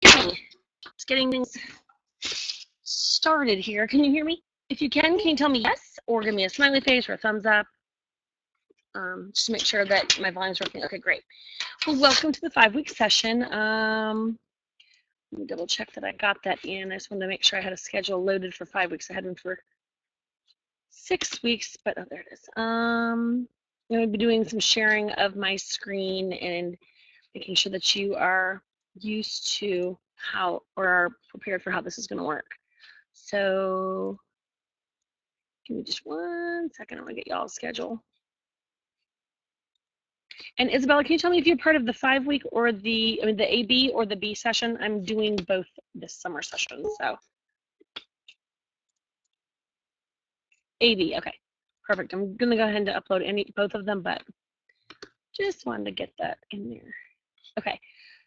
you hear me? Just getting things started here. Can you hear me? If you can you tell me yes or give me a smiley face or a thumbs up? Just to make sure that my volume's working. Okay, great. Well, welcome to the 5-week session. Let me double check that I got that in. I just wanted to make sure I had a schedule loaded for 5 weeks. I had one for 6 weeks, but oh, there it is. I'm going to be doing some sharing of my screen and making sure that you are used to how or are prepared for how this is going to work. So give me just 1 second. I'm going to get y'all's schedule. And Isabella, can you tell me if you're part of the 5-week or the AB or the B session? I'm doing both this summer session, so. AB, okay, perfect. I'm gonna go ahead and upload both of them, but just wanted to get that in there. Okay,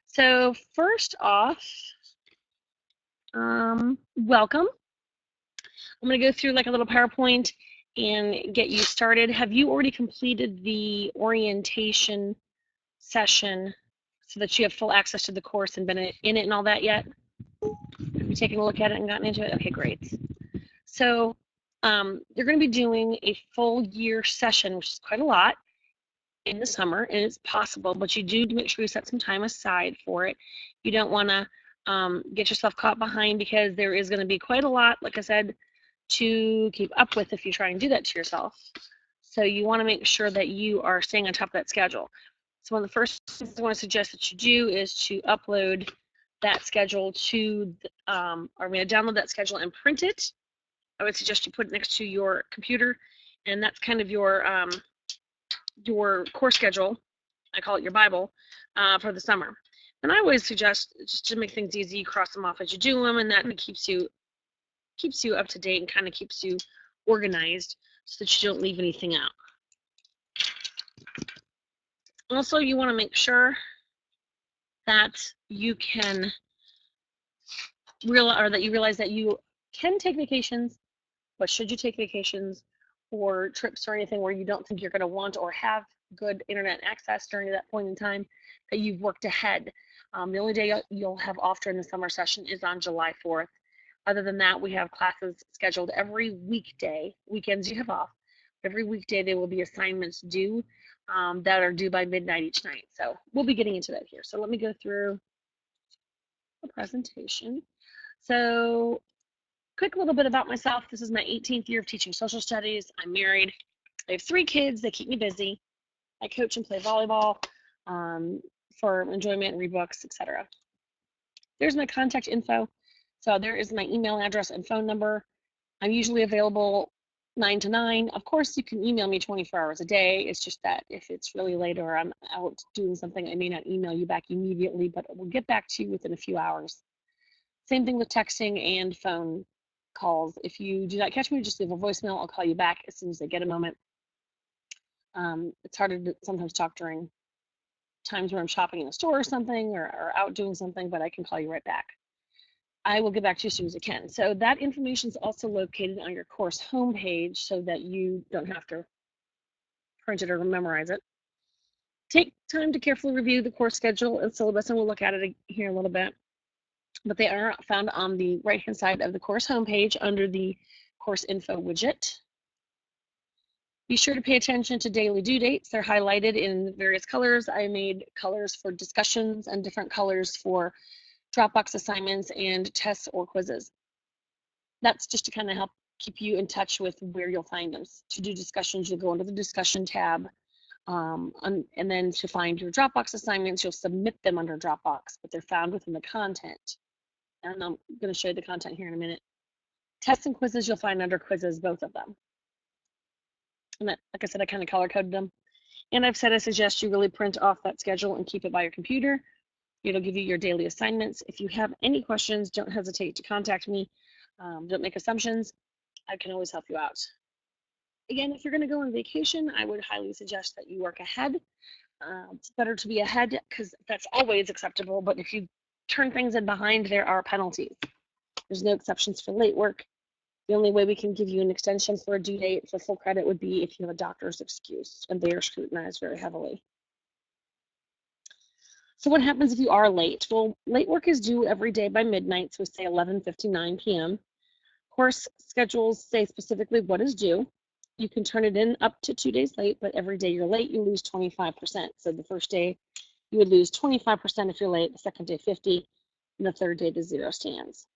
so first off, welcome. I'm gonna go through like a little PowerPoint and get you started. Have you already completed the orientation session so that you have full access to the course and been in it and all that yet? Have you taken a look at it and gotten into it? Okay, great. So you're going to be doing a full year session, which is quite a lot in the summer, and it's possible, but you do make sure you set some time aside for it. You don't want to get yourself caught behind because there is going to be quite a lot, like I said, to keep up with if you try and do that to yourself. So you want to make sure that you are staying on top of that schedule. So one of the first things I want to suggest that you do is to upload that schedule to, download that schedule and print it. I would suggest you put it next to your computer, and that's kind of your course schedule. I call it your Bible for the summer. And I always suggest, just to make things easy, you cross them off as you do them, and that keeps you up to date and kind of keeps you organized so that you don't leave anything out. Also, you want to make sure that you can realize that you can take vacations, but should you take vacations or trips or anything where you don't think you're going to want or have good internet access during that point in time, that you've worked ahead. The only day you'll have off during the summer session is on July 4th. Other than that, we have classes scheduled every weekday. Weekends you have off. Every weekday there will be assignments due that are due by midnight each night. So we'll be getting into that here. So let me go through the presentation. So quick little bit about myself. This is my 18th year of teaching social studies. I'm married. I have 3 kids that keep me busy. I coach and play volleyball for enjoyment, read books, etc. There's my contact info. So there is my email address and phone number. I'm usually available 9 to 9. Of course, you can email me 24 hours a day. It's just that if it's really late or I'm out doing something, I may not email you back immediately, but we'll get back to you within a few hours. Same thing with texting and phone calls. If you do not catch me, just leave a voicemail. I'll call you back as soon as I get a moment. It's harder to sometimes talk during times where I'm shopping in a store or something or out doing something, but I can call you right back. I will get back to you as soon as I can. So that information is also located on your course homepage so that you don't have to print it or memorize it. Take time to carefully review the course schedule and syllabus, and we'll look at it here in a little bit. But they are found on the right-hand side of the course homepage under the course info widget. Be sure to pay attention to daily due dates. They're highlighted in various colors. I made colors for discussions and different colors for Dropbox assignments and tests or quizzes. That's just to kind of help keep you in touch with where you'll find them. To do discussions, you'll go under the discussion tab. And then to find your Dropbox assignments, you'll submit them under Dropbox, but they're found within the content. And I'm going to show you the content here in a minute. Tests and quizzes, you'll find under quizzes, both of them. And that, like I said, I kind of color coded them. And I've said I suggest you really print off that schedule and keep it by your computer. It'll give you your daily assignments. If you have any questions, don't hesitate to contact me. Don't make assumptions. I can always help you out. Again, if you're going to go on vacation, I would highly suggest that you work ahead. It's better to be ahead because that's always acceptable. But if you turn things in behind, there are penalties. There's no exceptions for late work. The only way we can give you an extension for a due date for full credit would be if you have a doctor's excuse, and they are scrutinized very heavily. So what happens if you are late? Well, late work is due every day by midnight, so say 11:59 p.m. Course schedules say specifically what is due. You can turn it in up to 2 days late, but every day you're late, you lose 25%. So the first day you would lose 25% if you're late, the second day 50, and the third day the zero stands.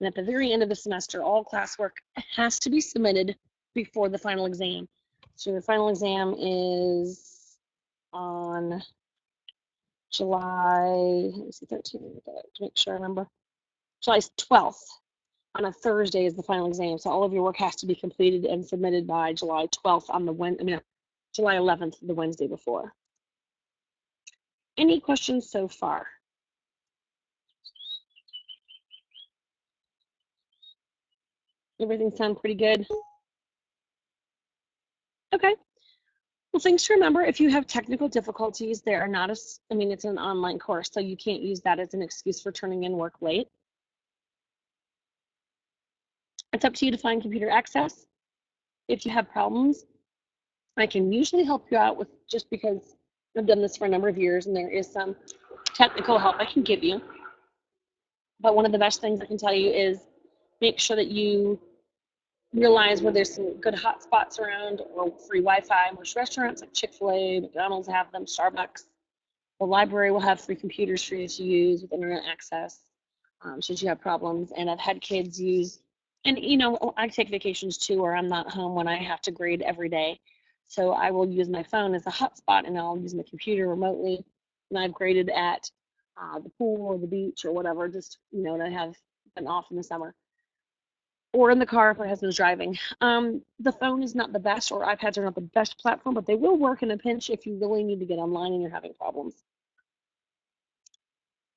And at the very end of the semester, all classwork has to be submitted before the final exam. So the final exam is on July, let me see, 13th, to make sure I remember. July 12th. On a Thursday is the final exam. So all of your work has to be completed and submitted by July 12th on the July 11th, the Wednesday before. Any questions so far? Everything sound pretty good? Okay. Well, things to remember, if you have technical difficulties, there are not it's an online course, so you can't use that as an excuse for turning in work late. It's up to you to find computer access. If you have problems, I can usually help you out with, just because I've done this for a number of years and there is some technical help I can give you. But one of the best things I can tell you is make sure that you realize where there's some good hot spots around or free Wi-Fi. Most restaurants like Chick-fil-A, McDonald's have them, Starbucks. The library will have free computers for you to use with internet access should you have problems. And I've had kids use, and I take vacations too, or I'm not home when I have to grade every day. So I will use my phone as a hotspot and I'll use my computer remotely. And I've graded at the pool or the beach or whatever, just, that I have been off in the summer. Or in the car if my husband's driving. The phone is not the best, or iPads are not the best platform, but they will work in a pinch if you really need to get online and you're having problems.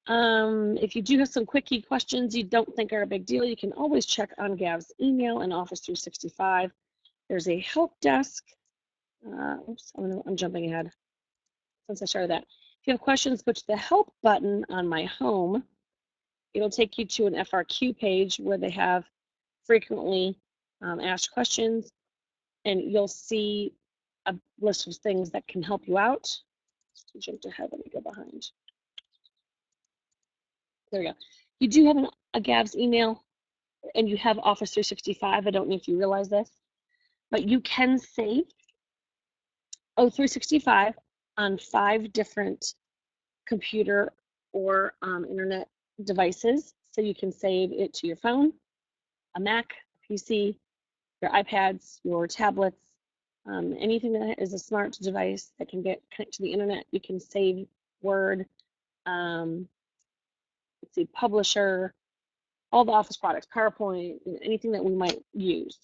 If you do have some quickie questions you don't think are a big deal, you can always check on Gav's email and Office 365. There's a help desk. Oops, I'm jumping ahead since I started that. If you have questions, go to the help button on my home. It'll take you to an FRQ page where they have frequently asked questions, and you'll see a list of things that can help you out. Just jumped ahead, let me go behind. There we go. You do have a Gav's email and you have Office 365. I don't know if you realize this, but you can save O365 on 5 different computer or internet devices. So you can save it to your phone, a Mac, a PC, your iPads, your tablets, anything that is a smart device that can get connected to the internet. You can save Word, let's see, Publisher, all the Office products, PowerPoint, anything that we might use.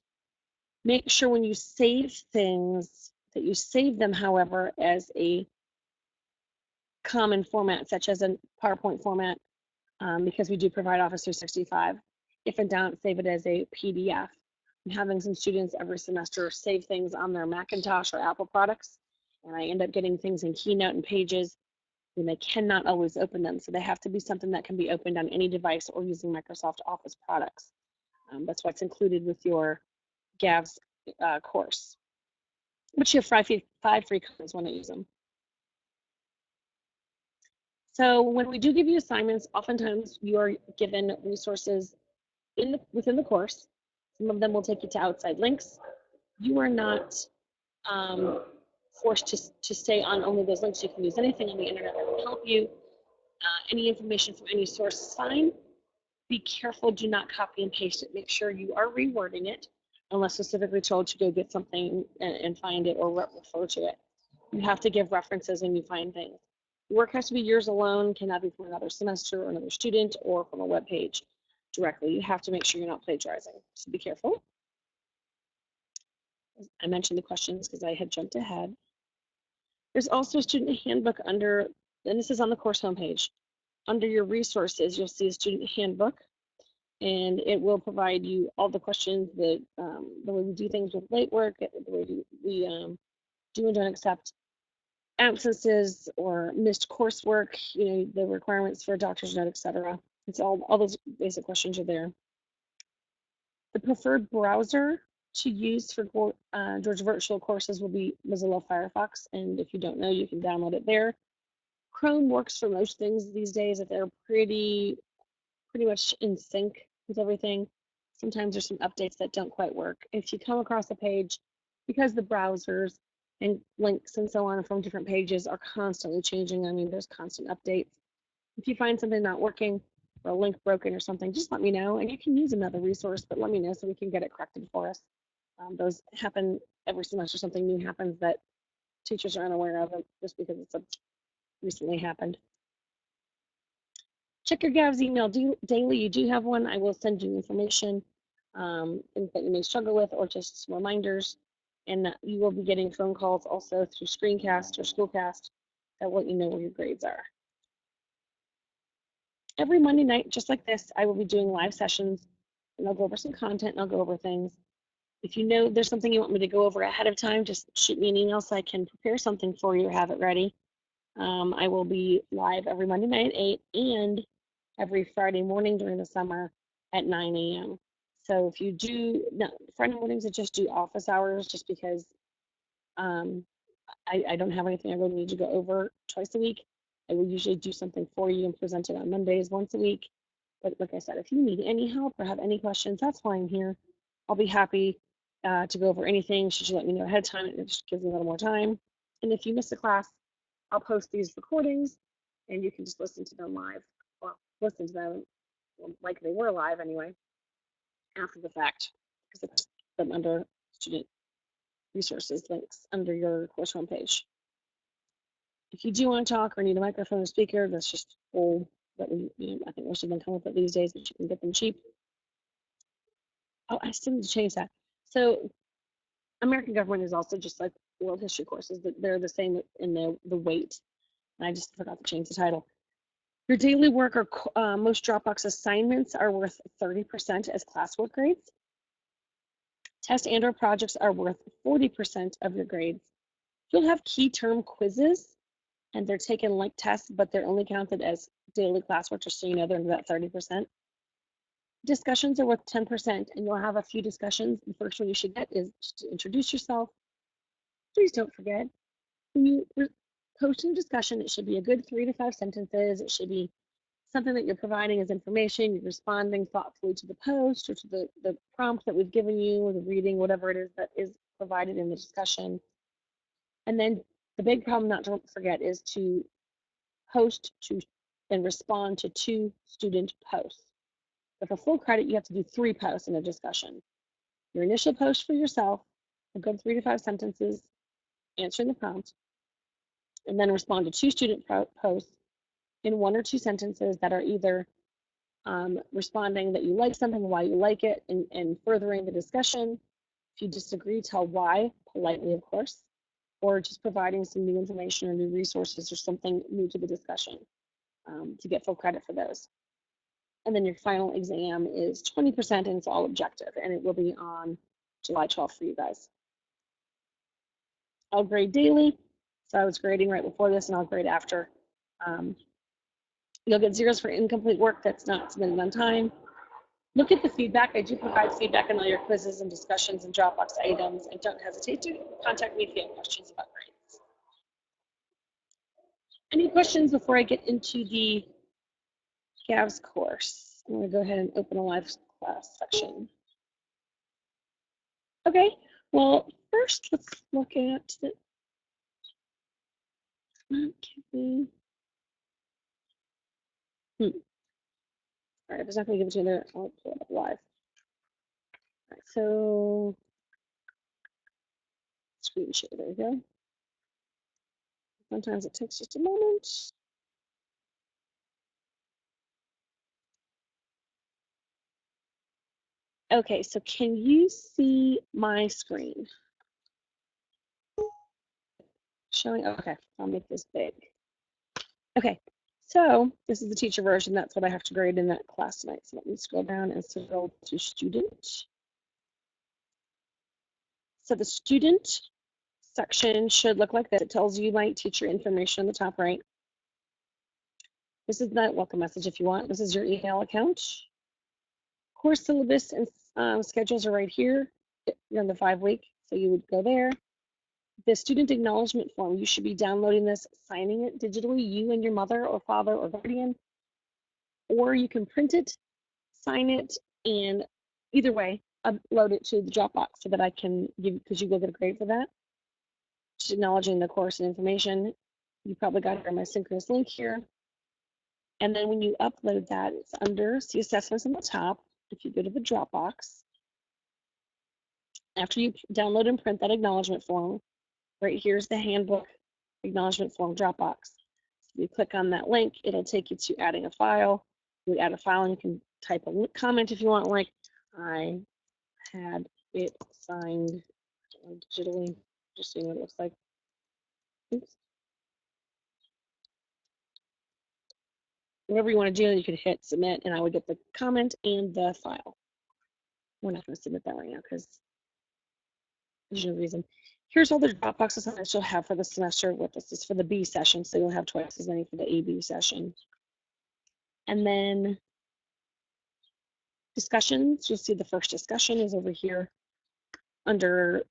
Make sure when you save things that you save them, however, as a common format, such as a PowerPoint format, because we do provide Office 365. If in doubt, save it as a PDF. I'm having some students every semester save things on their Macintosh or Apple products, and I end up getting things in Keynote and Pages, and they cannot always open them. So they have to be something that can be opened on any device or using Microsoft Office products. That's what's included with your Gav's course. But you have 5 free codes when I use them. So when we do give you assignments, oftentimes you are given resources within the course. Some of them will take you to outside links. You are not forced to stay on only those links. You can use anything on the internet that will help you. Any information from any source is fine. Be careful, do not copy and paste it. Make sure you are rewording it unless specifically told to go get something and find it or refer to it. You have to give references when you find things. Work has to be yours alone, cannot be from another semester or another student or from a web page directly. You have to make sure you're not plagiarizing, so be careful. I mentioned the questions because I had jumped ahead. There's also a student handbook under, and this is on the course homepage. Under your resources, you'll see a student handbook, and it will provide you all the questions, the way we do things with late work, the way we do and don't accept absences or missed coursework, the requirements for a doctor's note, etc. It's all those basic questions are there. The preferred browser to use for Georgia Virtual courses will be Mozilla Firefox, and if you don't know, you can download it there. Chrome works for most things these days if they're pretty much in sync with everything. Sometimes there's some updates that don't quite work. If you come across a page, because the browsers and links and so on from different pages are constantly changing, I mean, there's constant updates. If you find something not working or a link broken or something, just let me know, and you can use another resource, but let me know so we can get it corrected for us. Those happen every semester. Something new happens that teachers are unaware of just because it's recently happened. Check your GAVS email daily. You do have one. I will send you information, things that you may struggle with, or just some reminders. And you will be getting phone calls also through Screencast or Schoolcast that will let you know where your grades are. Every Monday night, just like this, I will be doing live sessions, and I'll go over some content and I'll go over things. If you know there's something you want me to go over ahead of time, just shoot me an email so I can prepare something for you or have it ready. I will be live every Monday night at 8 and every Friday morning during the summer at 9 a.m. So if you do, no, Friday mornings I just do office hours just because I don't have anything I really need to go over twice a week. I will usually do something for you and present it on Mondays once a week. But like I said, if you need any help or have any questions, that's why I'm here. I'll be happy to go over anything. Should you let me know ahead of time, it just gives me a little more time. And if you miss a class, I'll post these recordings and you can just listen to them live. Well, listen to them like they were live anyway, after the fact, because I put them under student resources links under your course homepage. If you do want to talk or need a microphone or speaker, that's just old that we, I think most of them come with it these days, but you can get them cheap. Oh, I still need to change that. So American government is also just like world history courses. They're the same in the weight. And I just forgot to change the title. Your daily work or most Dropbox assignments are worth 30% as classwork grades. Test and/or projects are worth 40% of your grades. You'll have key term quizzes, and they're taken like tests, but they're only counted as daily classwork, just so you know they're about 30%. Discussions are worth 10%, and you'll have a few discussions. The first one you should get is to introduce yourself. Please don't forget, when you post a discussion, it should be a good 3 to 5 sentences. It should be something that you're providing as information. You're responding thoughtfully to the post or to the prompt that we've given you, or the reading, whatever it is that is provided in the discussion. And then the big problem not to forget is to post to and respond to 2 student posts. But for full credit, you have to do 3 posts in a discussion. Your initial post for yourself, a good 3 to 5 sentences, answering the prompt, and then respond to 2 student posts in 1 or 2 sentences that are either responding that you like something, why you like it, and furthering the discussion. If you disagree, tell why, politely, of course, or just providing some new information or new resources or something new to the discussion to get full credit for those. And then your final exam is 20% and it's all objective, and it will be on July 12th for you guys. I'll grade daily. So I was grading right before this and I'll grade after. You'll get zeros for incomplete work that's not submitted on time. Look at the feedback. I do provide feedback on all your quizzes and discussions and Dropbox items, and don't hesitate to contact me if you have questions about grades. Any questions before I get into the GAVS course? I'm going to go ahead and open a live class section. Okay, well, first let's look at the, all right, if it's not going to give it to you there, I'll pull it up live. All right, so screen share, there we go. Sometimes it takes just a moment. Okay, so can you see my screen? Showing, okay, I'll make this big. Okay, so this is the teacher version. That's what I have to grade in that class tonight. So let me scroll down and scroll to student. So the student section should look like this. It tells you my teacher information on the top right. This is that welcome message if you want. This is your email account. Course syllabus and schedules are right here. You're on the 5-week, so you would go there. The student acknowledgement form, you should be downloading this, signing it digitally, you and your mother or father or guardian, or you can print it, sign it, and either way, upload it to the Dropbox so that I can give, because you will get a grade for that. Just acknowledging the course and information. You probably got my synchronous link here. And then when you upload that, it's under see assessments on the top. If you go to the Dropbox, after you download and print that acknowledgement form, right here's the handbook acknowledgement form Dropbox. You click on that link, it'll take you to adding a file. You add a file and you can type a comment if you want, like I had it signed digitally, just seeing what it looks like. Oops. Whatever you want to do, you could hit submit and I would get the comment and the file. We're not going to submit that right now because there's no reason. Here's all the Dropbox assignments you'll have for the semester with this. This is for the B session, so you'll have twice as many for the AB session. And then discussions, you'll see the first discussion is over here under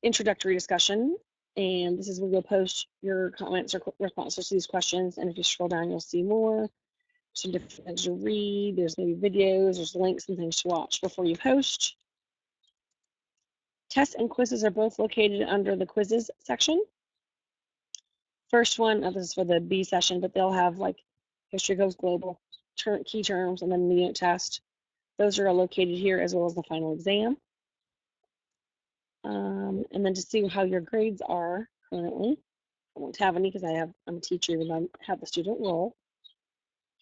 introductory discussion. And this is where you'll post your comments or responses to these questions. And if you scroll down, you'll see more. Some different things to read. There's maybe videos, there's links and things to watch before you post. Tests and quizzes are both located under the quizzes section. First one, this is for the B session, but they'll have like history goes global, key terms, and then the unit test. Those are located here as well as the final exam. And then to see how your grades are currently, I won't have any because I'm a teacher even though I have the student role.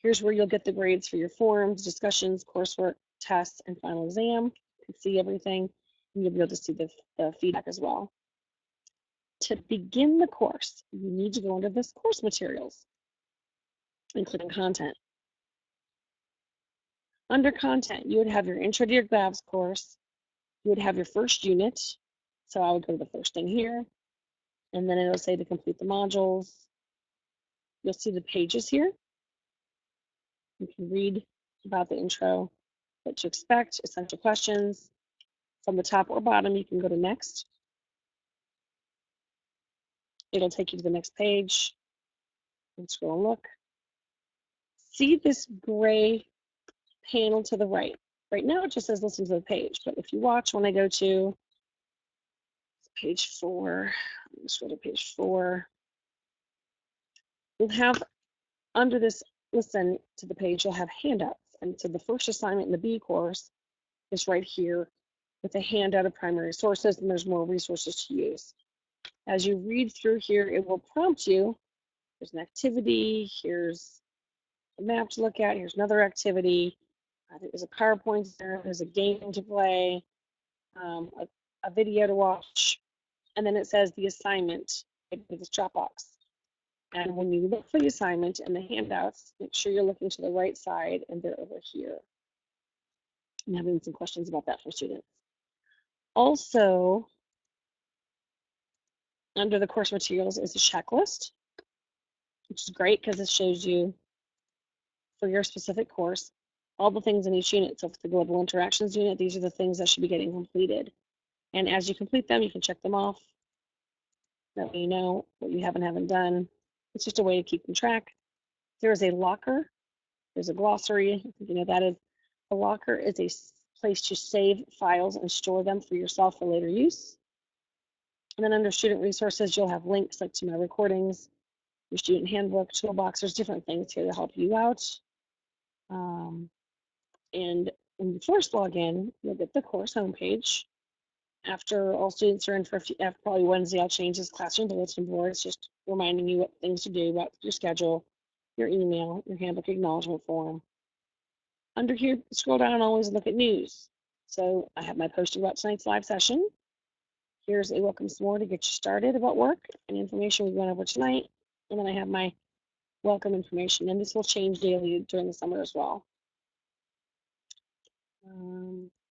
Here's where you'll get the grades for your forums, discussions, coursework, tests, and final exam. You can see everything, and you'll be able to see the feedback as well. To begin the course, you need to go under this course materials and click on content. Under content, you would have your intro to your GLAVS course. You would have your first unit. So I would go to the first thing here, and then it'll say to complete the modules. You'll see the pages here. You can read about the intro, what to expect, essential questions. From the top or bottom, you can go to next. It'll take you to the next page. And scroll and look. See this gray panel to the right. Right now it just says listen to the page, but if you watch when I go to page 4, let's go to page 4, you'll have under this listen to the page, you'll have handouts. And so the first assignment in the B course is right here with a handout of primary sources, and there's more resources to use. As you read through here, it will prompt you. There's an activity, here's a map to look at, here's another activity. I think there's a PowerPoint there, there's a game to play, a video to watch, and then it says the assignment with this Dropbox. And when you look for the assignment and the handouts, make sure you're looking to the right side and they're over here. I'm having some questions about that for students. Also, under the course materials is a checklist, which is great because it shows you for your specific course all the things in each unit. So for the global interactions unit, these are the things that should be getting completed. And as you complete them, you can check them off. That way you know what you haven't done. It's just a way to keep them track. There is a locker. There's a glossary. I think you know that is. A locker is a place to save files and store them for yourself for later use. And then under student resources, you'll have links like to my recordings, your student handbook, toolbox. There's different things here to help you out. And when you first log in, you'll get the course homepage. After all students are in for after probably Wednesday, I'll change this classroom bulletin board. It's just reminding you what things to do about your schedule, your email, your handbook acknowledgement form. Under here, scroll down and always look at news. So I have my posting about tonight's live session. Here's a welcome some more to get you started about work and information we went over tonight. And then I have my welcome information, and this will change daily during the summer as well.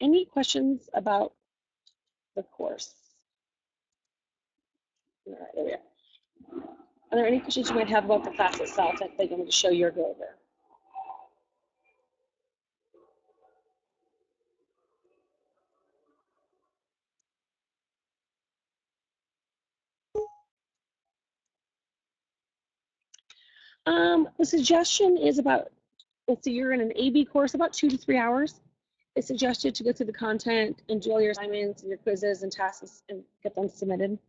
Any questions about the course? All right, there we go. Are there any questions you might have about the class itself that they're going to show you or go over? The suggestion is about, let's see, you're in an AB course, about 2 to 3 hours. It's suggested to go through the content and do all your assignments and your quizzes and tasks and get them submitted.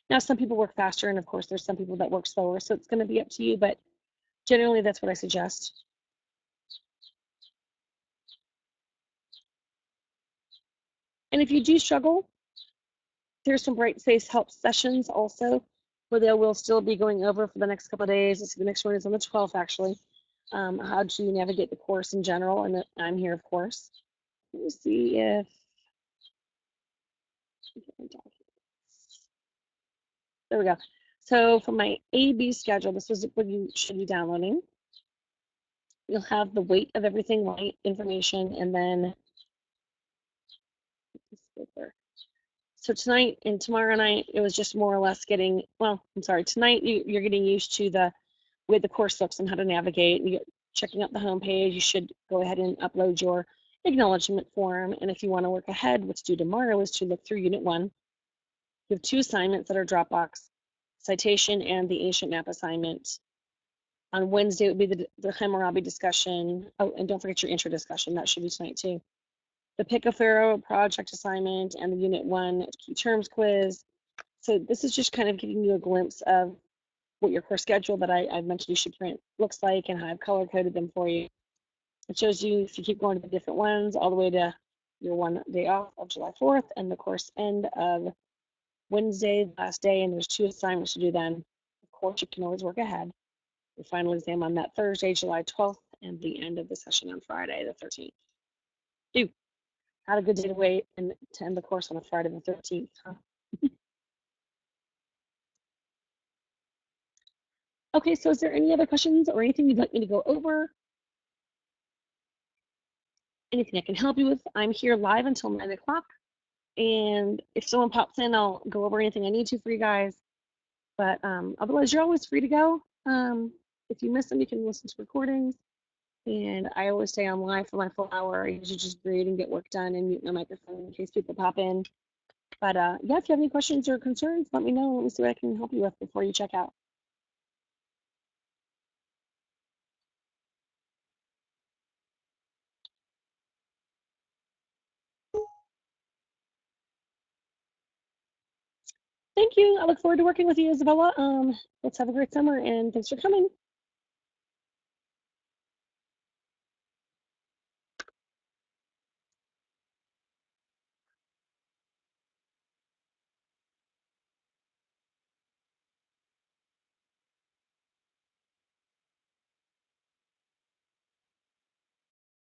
Now, some people work faster, and of course, there's some people that work slower, so it's going to be up to you, but generally, that's what I suggest. And if you do struggle, there's some Brightspace help sessions also, where they will still be going over for the next couple of days. The next one is on the 12th, actually, how to navigate the course in general, and I'm here, of course. Let me see if there we go. So for my AB schedule, this is what you should be downloading. You'll have the weight of everything, weight information, and then so tonight and tomorrow night, it was just more or less getting, well, I'm sorry, tonight you're getting used to the way the course looks and how to navigate. And you're checking out the home page. You should go ahead and upload your acknowledgement form. And if you want to work ahead, what's due tomorrow is to look through Unit 1. You have 2 assignments that are Dropbox, citation and the ancient map assignment. On Wednesday, it would be the Hammurabi discussion. Oh, and don't forget your intro discussion. That should be tonight too. The Pick a Pharaoh project assignment and the Unit 1 key terms quiz. So this is just kind of giving you a glimpse of what your course schedule that I mentioned you should print looks like and how I've color coded them for you. It shows you if you keep going to the different ones all the way to your 1 day off of July 4th and the course end of Wednesday, last day, and there's 2 assignments to do then. Of course, you can always work ahead. The final exam on that Thursday, July 12th, and the end of the session on Friday, the 13th. Do. Had a good day to wait and to end the course on a Friday the 13th, huh? Okay, so is there any other questions or anything you'd like me to go over? Anything I can help you with? I'm here live until 9 o'clock. And if someone pops in, I'll go over anything I need to for you guys. But otherwise, you're always free to go. If you miss them, you can listen to recordings. And I always stay on live for my full hour. I usually just read and get work done and mute my microphone in case people pop in. But yeah, if you have any questions or concerns, let me know. Let me see what I can help you with before you check out. Thank you. I look forward to working with you, Isabella. Let's have a great summer and thanks for coming.